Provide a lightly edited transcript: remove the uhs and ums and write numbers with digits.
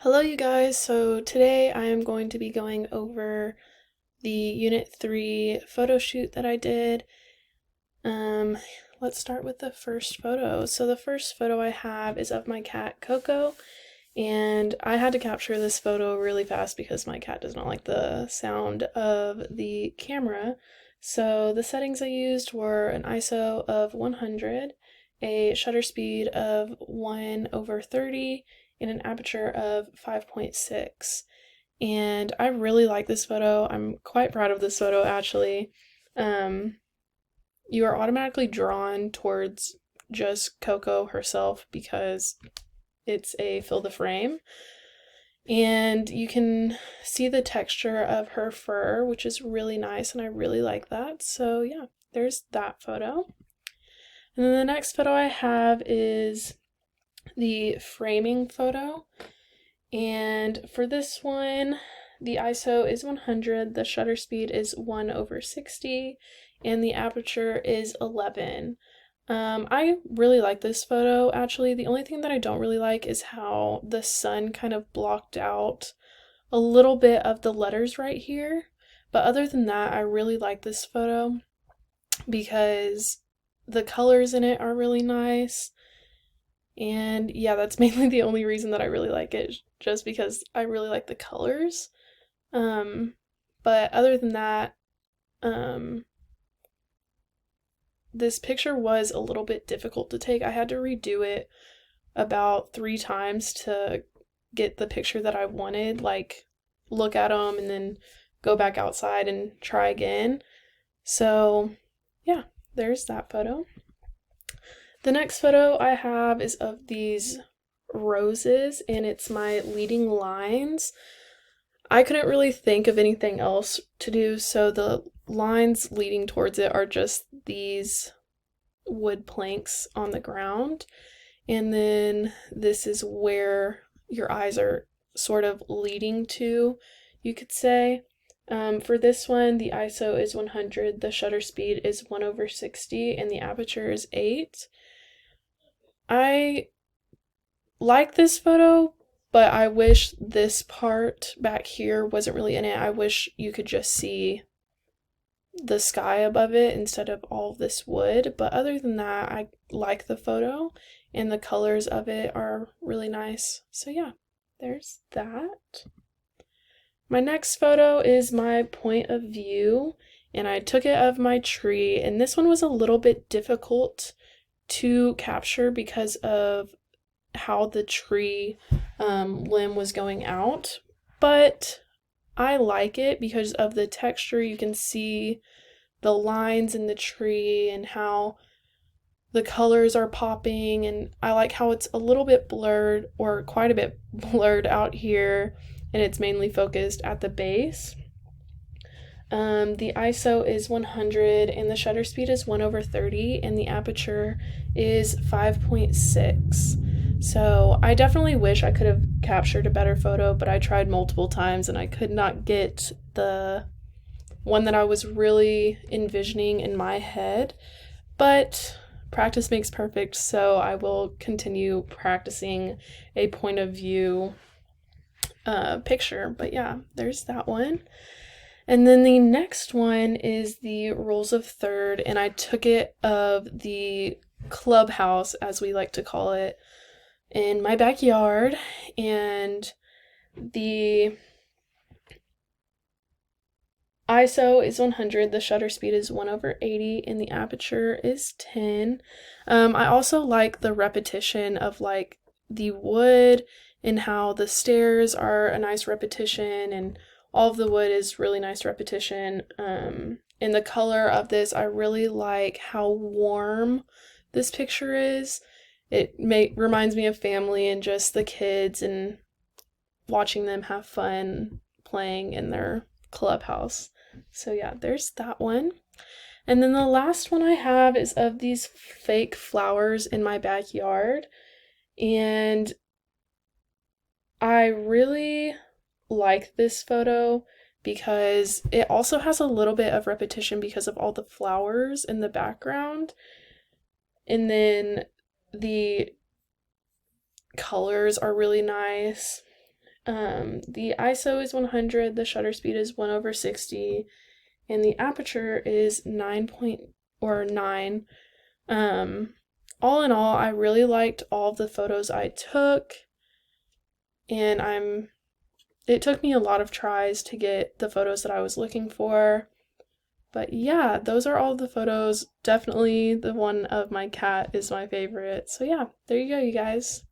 Hello you guys, so today I am going to be going over the Unit 3 photo shoot that I did. Let's start with the first photo. So the first photo I have is of my cat Coco, and I had to capture this photo really fast because my cat does not like the sound of the camera. So the settings I used were an ISO of 100, a shutter speed of 1/30, and an aperture of 5.6. And I really like this photo. I'm quite proud of this photo actually. You are automatically drawn towards just Coco herself because it's a fill the frame. And you can see the texture of her fur, which is really nice, and I really like that. So yeah, there's that photo. And then the next photo I have is the framing photo. And for this one, the ISO is 100, the shutter speed is 1/60, and the aperture is 11. I really like this photo, actually. The only thing that I don't really like is how the sun kind of blocked out a little bit of the letters right here. But other than that, I really like this photo because the colors in it are really nice. And yeah, that's mainly the only reason that I really like it, just because I really like the colors. But other than that, um, this picture was a little bit difficult to take. I had to redo it about 3 times to get the picture that I wanted, like look at them and then go back outside and try again. So yeah, there's that photo. The next photo I have is of these roses, and it's my leading lines. I couldn't really think of anything else to do, so the lines leading towards it are just these wood planks on the ground. And then this is where your eyes are sort of leading to, you could say. For this one, the ISO is 100, the shutter speed is 1/60, and the aperture is 8. I like this photo, but I wish this part back here wasn't really in it. I wish you could just see the sky above it instead of all of this wood. But other than that, I like the photo and the colors of it are really nice. So yeah, there's that. My next photo is my point of view, and I took it of my tree, and this one was a little bit difficult to capture because of how the tree limb was going out, but I like it because of the texture. You can see the lines in the tree and how the colors are popping, and I like how it's a little bit blurred, or quite a bit blurred out here, and it's mainly focused at the base. The ISO is 100 and the shutter speed is 1/30 and the aperture is 5.6. So I definitely wish I could have captured a better photo, but I tried multiple times and I could not get the one that I was really envisioning in my head. But practice makes perfect, so I will continue practicing a point of view picture. But yeah, there's that one. And then the next one is the rules of third, and I took it of the clubhouse, as we like to call it, in my backyard. And the ISO is 100, the shutter speed is 1/80, and the aperture is 10. I also like the repetition of like the wood and how the stairs are a nice repetition, and all of the wood is really nice repetition. And the color of this, I really like how warm this picture is. It reminds me of family and just the kids and watching them have fun playing in their clubhouse. So yeah, there's that one. And then the last one I have is of these fake flowers in my backyard. And I really like this photo because it also has a little bit of repetition because of all the flowers in the background. And then the colors are really nice. The ISO is 100, the shutter speed is 1/60, and the aperture is 9. All in all, I really liked all of the photos I took, and it took me a lot of tries to get the photos that I was looking for. But yeah, those are all the photos. Definitely the one of my cat is my favorite. So yeah, there you go, you guys.